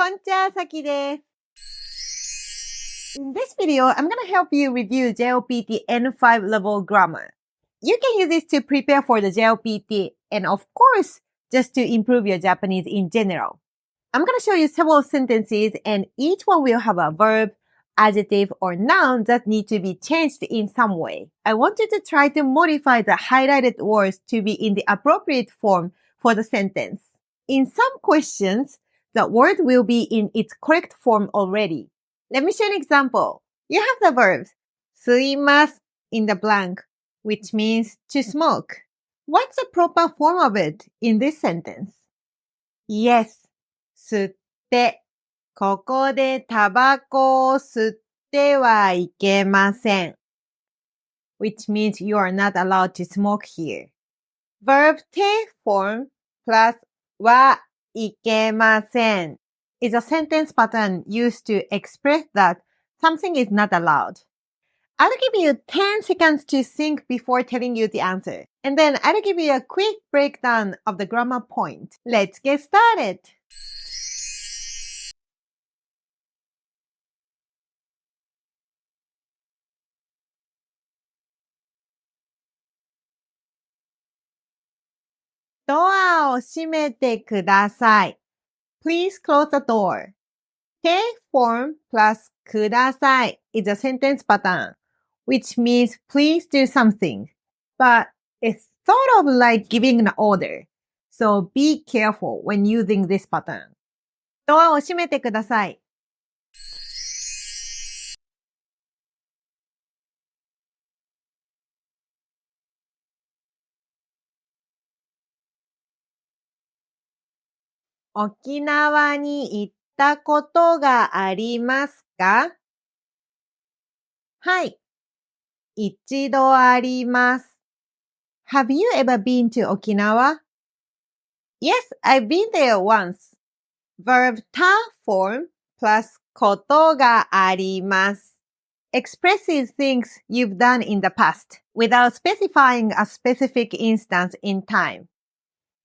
こんにちは、Saki です。In this video, I'm going to help you review JLPT N5 level grammar. You can use this to prepare for the JLPT and of course, just to improve your Japanese in general. I'm going to show you several sentences and each one will have a verb, adjective, or noun that need to be changed in some way. I want you to try to modify the highlighted words to be in the appropriate form for the sentence. In some questions, the word will be in its correct form already. Let me show an example. You have the verbs 吸います in the blank, which means to smoke. What's the proper form of it in this sentence? Yes, 吸って。ここでタバコを吸ってはいけません。Which means you are not allowed to smoke here. Verb take form plus はいけません is a sentence pattern used to express that something is not allowed. I'll give you 10 seconds to think before telling you the answer. And then I'll give you a quick breakdown of the grammar point. Let's get started. Door を閉めてください. Please close the door. Take form plus ください is a sentence pattern, which means please do something. But it's sort of like giving an order. So be careful when using this pattern. ドアを閉めてください. Okinawa に行ったことがありますか? はい。一度あります。Have you ever been to Okinawa? Yes, I've been there once. Verb た form plus ことがあります expresses things you've done in the past without specifying a specific instance in time.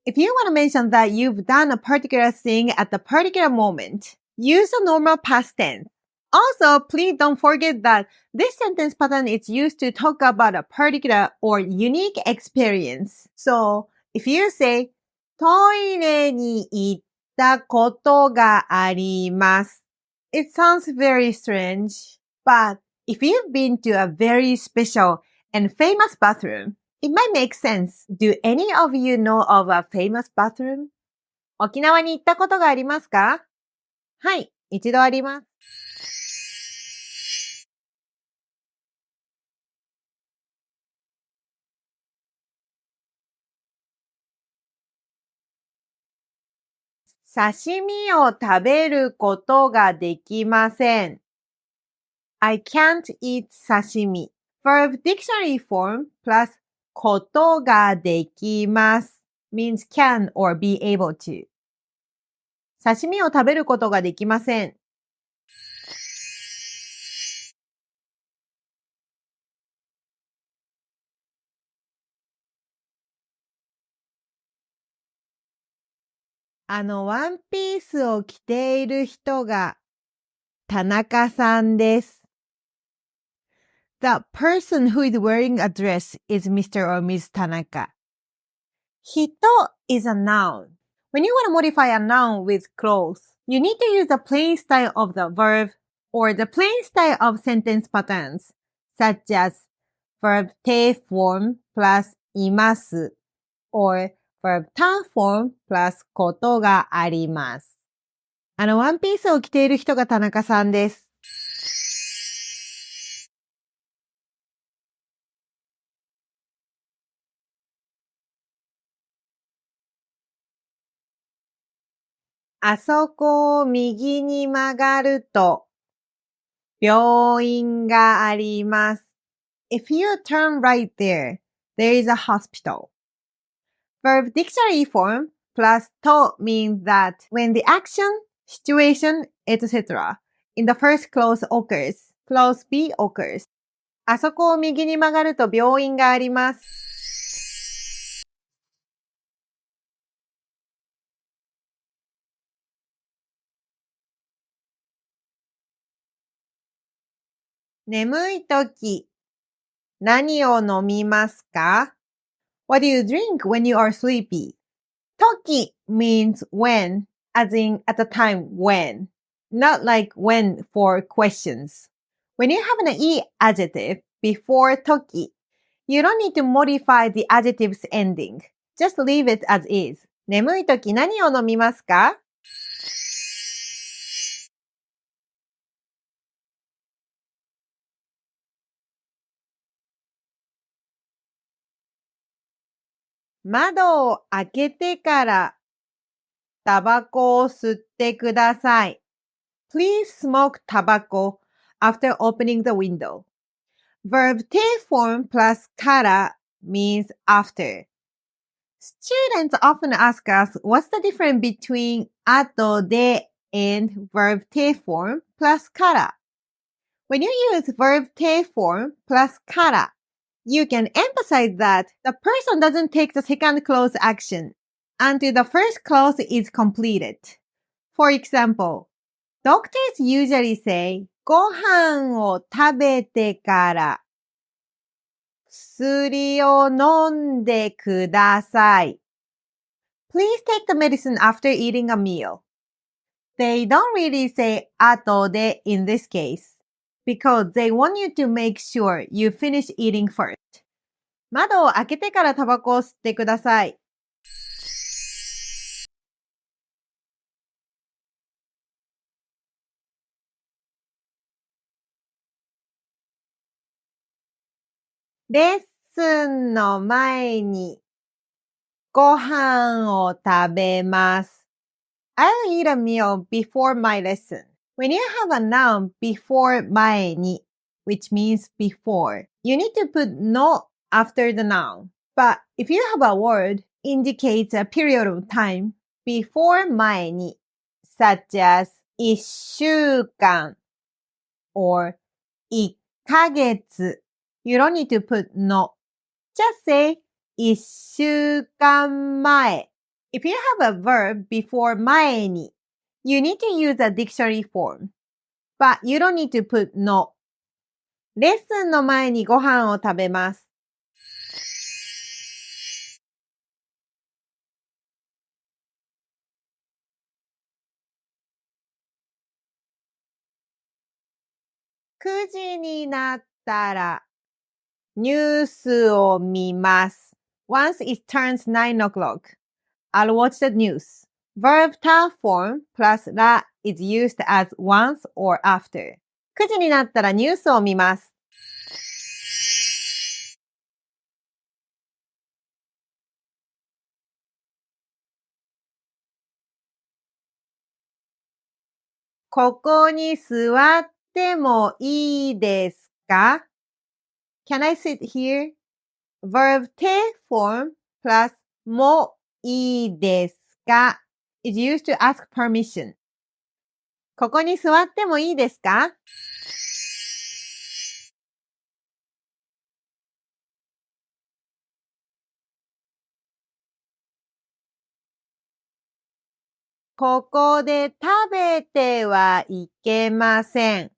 If you want to mention that you've done a particular thing at a particular moment, use the normal past tense. Also, please don't forget that this sentence pattern is used to talk about a particular or unique experience. So, if you say, トイレに行ったことがあります. It sounds very strange, but if you've been to a very special and famous bathroom, it might make sense. Do any of you know of a famous bathroom? 沖縄に行ったことがありますか? はい、一度あります。刺身を食べることができません。I can't eat sashimi. Verb dictionary form plus ことができます means can or be able to. 刺身を食べることができません。ワンピースを着ている人が田中さんです。The person who is wearing a dress is Mr. or Ms. Tanaka. 人 is a noun. When you want to modify a noun with clothes, you need to use the plain style of the verb or the plain style of sentence patterns, such as verb て form plus います or verb た form plus ことがあります。ワンピースを着ている人が田中さんです。あそこを右に曲がると、病院があります。If you turn right there, there is a hospital. Verb dictionary form plus と means that when the action, situation, etc. in the first clause occurs, clause B occurs. あそこを右に曲がると病院があります。眠いとき、何を飲みますか? What do you drink when you are sleepy? 時 means when, as in at the time when, not like when for questions. When you have an e adjective before 時, you don't need to modify the adjective's ending. Just leave it as is. 眠いとき何を飲みますか? 窓を開けてからタバコを吸ってください. Please smoke tobacco after opening the window. Verb te form plus kara means after. Students often ask us what's the difference between ato de and verb te form plus kara. When you use verb te form plus kara, you can emphasize that the person doesn't take the second clause action until the first clause is completed. For example, doctors usually say, ご飯を食べてから薬を飲んでください. Please take the medicine after eating a meal. They don't really say 後で in this case because they want you to make sure you finish eating first. 窓を開けてからタバコを吸ってください. レッスンの前にご飯を食べます. I'll eat a meal before my lesson. When you have a noun before 前に, which means before, you need to put no after the noun. But if you have a word indicates a period of time before 前に, such as 一週間 or 一ヶ月, you don't need to put no. Just say 一週間前. If you have a verb before 前に, you need to use a dictionary form. But you don't need to put no. レッスンの前にご飯を食べます. 9時になったらニュースを見ます. Once it turns 9 o'clock, I'll watch the news. Verb ta form plus la is used as once or after. 9時になったらニュースを見ます. ここに座ってもいいですか? Can I sit here? Verb te form plus もいいですか is used to ask permission. ここに座ってもいいですか? ここで食べてはいけません.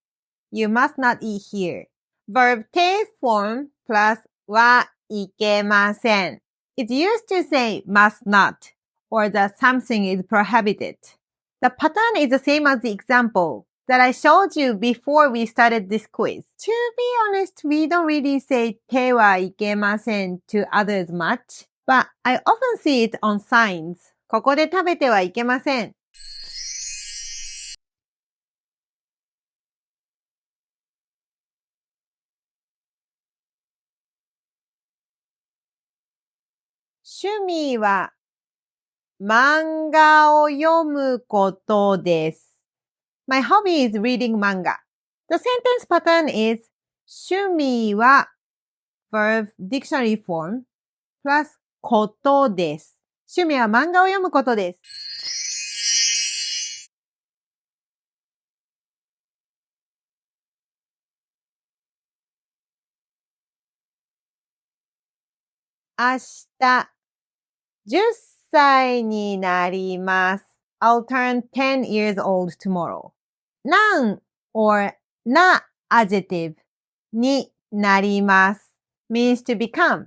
You must not eat here. Verb te form plus はいけません. It's used to say must not or that something is prohibited. The pattern is the same as the example that I showed you before we started this quiz. To be honest, we don't really say てはいけません to others much, but I often see it on signs. ここで食べてはいけません. 趣味は漫画を読むことです. My hobby is reading manga. The sentence pattern is 趣味は verb dictionary form plus ことです. 趣味は漫画を読むことです. 明日10歳になります. I'll turn 10 years old tomorrow. なん or な adjective になります means to become.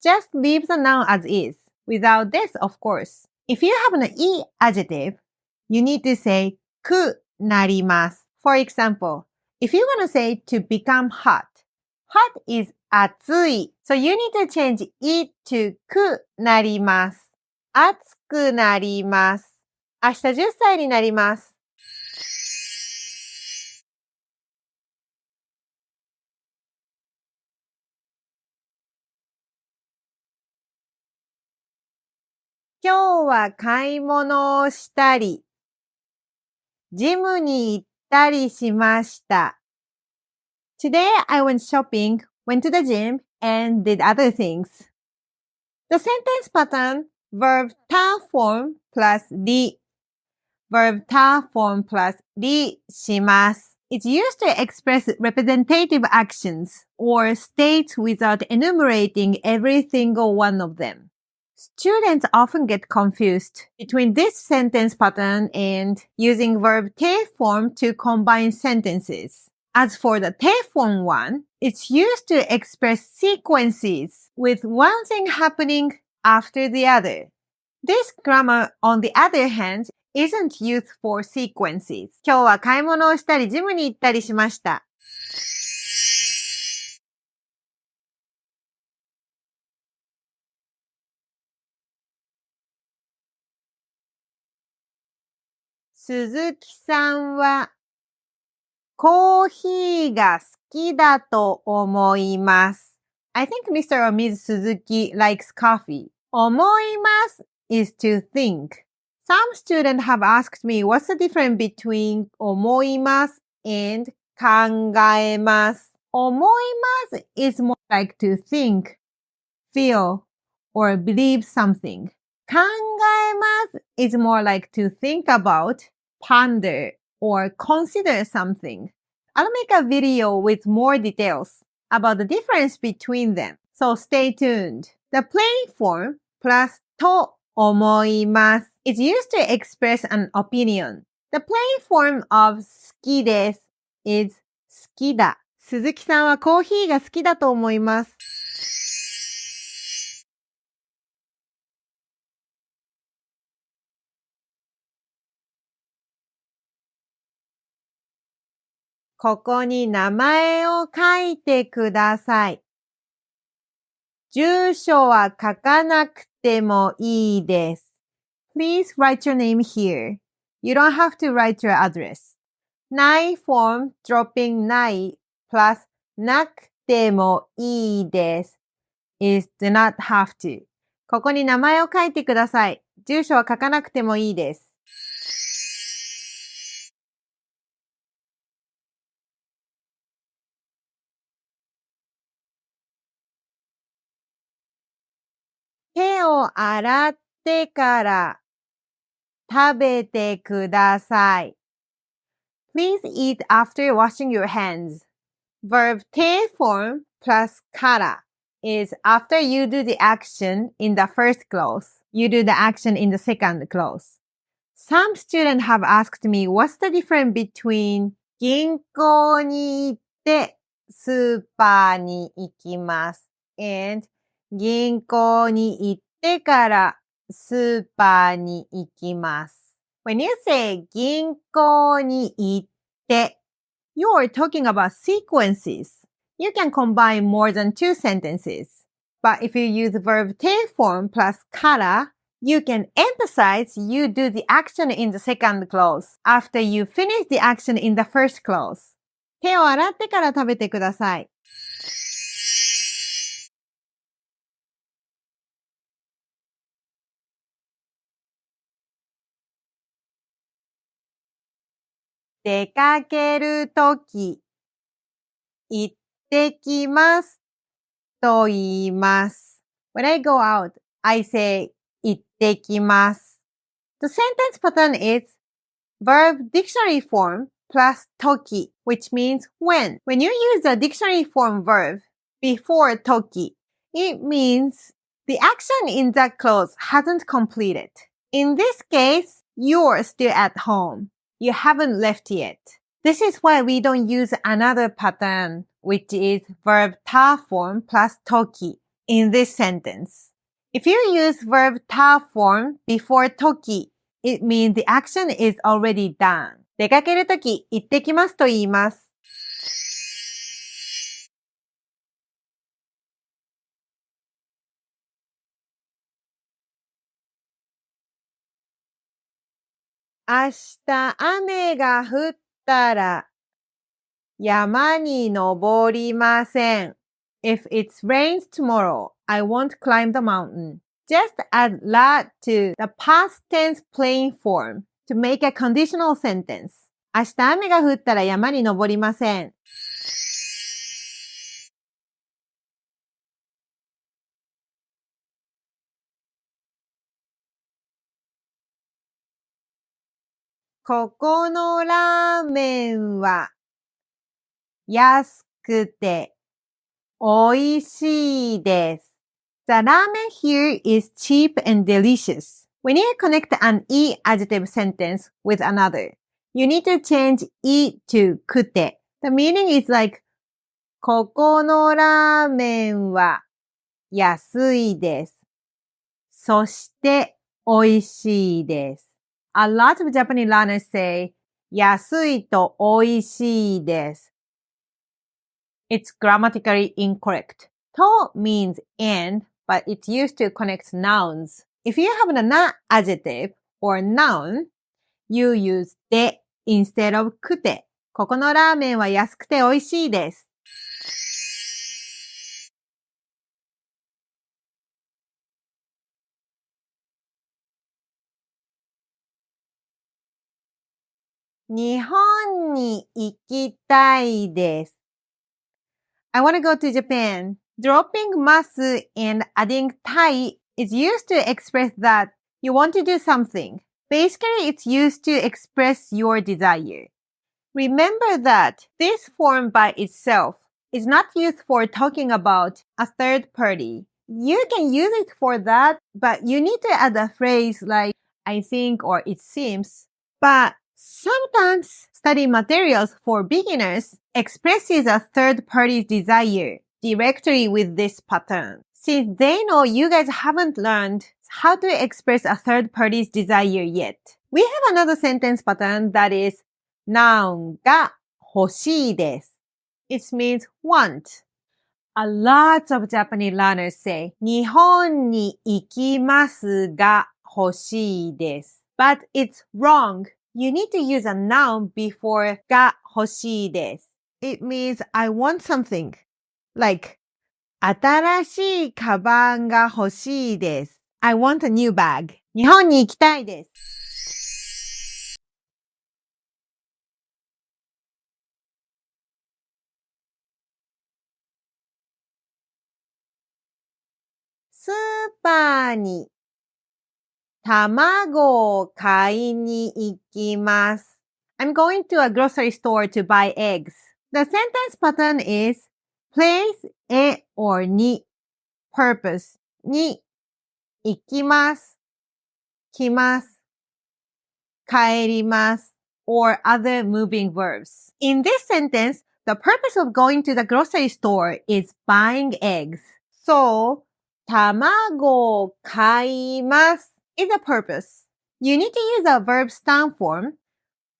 Just leave the noun as is, without this, of course. If you have an e adjective, you need to say くなります. For example, if you want to say to become hot, hot is 暑い. So you need to change it to くなります. 暑くなります. 明日10歳になります。今日は買い物をしたり、ジムに行ったりしました。Today I went shopping, went to the gym, and did other things. The sentence pattern, verb 他 form plus り verb 他 form plus りします It's used to express representative actions or states without enumerating every single one of them. Students often get confused between this sentence pattern and using verb て form to combine sentences. As for the て form one, it's used to express sequences with one thing happening after the other. This grammar, on the other hand, isn't used for sequences. 今日は買い物をしたりジムに行ったりしました。鈴木さんはコーヒーが好きだと思います。I think Mr. or Ms. Suzuki likes coffee. 思います is to think. Some students have asked me what's the difference between 思います and 考えます。思います is more like to think, feel, or believe something. 考えます is more like to think about, ponder, or consider something. I'll make a video with more details about the difference between them. So stay tuned. The plain form plus と思います is used to express an opinion. The plain form of 好きです is 好きだ。鈴木さんはコーヒーが好きだと思います。ここに名前を書いてください。住所は書かなくてもいいです。Please write your name here. You don't have to write your address. ない form dropping ない plus なくてもいいです is do not have to. ここに名前を書いてください。住所は書かなくてもいいです。手を洗ってから食べてください。Please eat after washing your hands. Verb て form plus から is after you do the action in the first clause. You do the action in the second clause. Some students have asked me what's the difference between 銀行に行ってスーパーに行きます and 銀行に行ってからスーパーに行きます。When you say 銀行に行って、you're talking about sequences. You can combine more than two sentences. But if you use verb て form plus から、you can emphasize you do the action in the second clause after you finish the action in the first clause. 手を洗ってから食べてください。出かけるとき、行ってきますと言います。When I go out, I say 行ってきます。The sentence pattern is verb dictionary form plus 時, which means when. When you use the dictionary form verb before 時, it means the action in that clause hasn't completed. In this case, you're still at home. You haven't left yet. This is why we don't use another pattern which is verb ta form plus toki in this sentence. If you use verb ta form before toki, it means the action is already done. 出かけるとき、行ってきますと言います。明日雨が降ったら山に登りません。If it rains tomorrow, I won't climb the mountain. Just add la to the past tense plain form to make a conditional sentence. 明日雨が降ったら山に登りません。ここのラーメンは安くて美味しいです。The ramen here is cheap and delicious. When you connect an e adjective sentence with another, you need to change e to くて. The meaning is like, ここのラーメンは安いです。そして美味しいです。A lot of Japanese learners say, 安いと美味しいです。It's grammatically incorrect. To means and, but it's used to connect nouns. If you have an na adjective or noun, you use で instead of くて。ここのラーメンは安くて美味しいです。日本に行きたいです。I want to go to Japan. Dropping ます and adding たい is used to express that you want to do something. Basically, it's used to express your desire. Remember that this form by itself is not used for talking about a third party. You can use it for that, but you need to add a phrase like I think or it seems. But sometimes study materials for beginners expresses a third party's desire directly with this pattern. Since they know you guys haven't learned how to express a third party's desire yet, we have another sentence pattern that is なんが欲しいです。It means want. A lot of Japanese learners say 日本に行きますが欲しいです。But it's wrong. You need to use a noun before が欲しいです。It means I want something. Like 新しいカバンが欲しいです。I want a new bag. 日本に行きたいです。スーパーに卵を買いに行きます。I'm going to a grocery store to buy eggs. The sentence pattern is place へ or に purpose に行きます、来ます、帰ります or other moving verbs. In this sentence, the purpose of going to the grocery store is buying eggs. So, 卵を買います is the purpose. You need to use a verb stand form,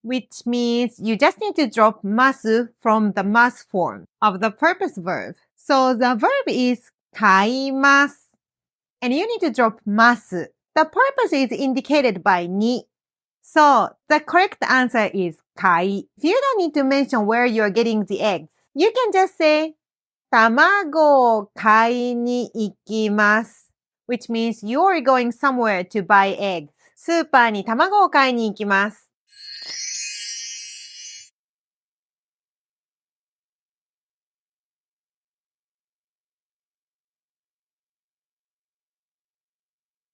which means you just need to drop ます from the ます form of the purpose verb. So the verb is 買います and you need to drop ます. The purpose is indicated by に. So the correct answer is 買い. If you don't need to mention where you're getting the eggs, you can just say 卵を買いに行きます which means you're going somewhere to buy eggs. スーパーに卵を買いに行きます。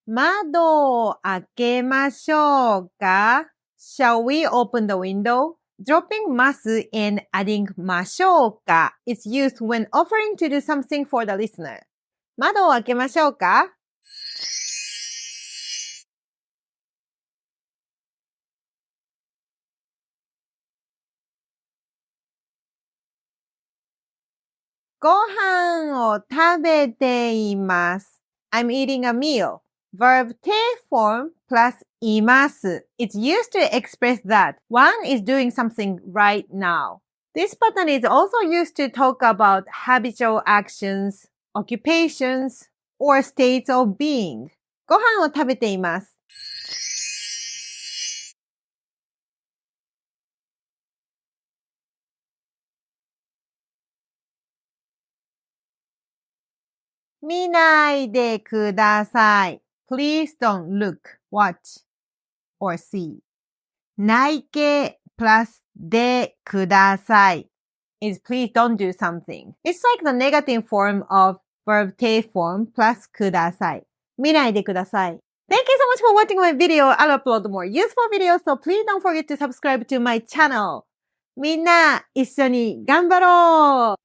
窓を開けましょうか Shall we open the window? Dropping ます and adding ましょうか is used when offering to do something for the listener. 窓を開けましょうかご飯を食べています。I'm eating a meal. Verb take form plus います It's used to express that one is doing something right now. This pattern is also used to talk about habitual actions, occupations, or states of being. ご飯を食べています。見ないでください。Please don't look, watch, or see. 内形 plus でください is please don't do something. It's like the negative form of verb take form plus ください。見ないでください。Thank you so much for watching my video. I'll upload more useful videos, so please don't forget to subscribe to my channel. みんな、一緒に頑張ろう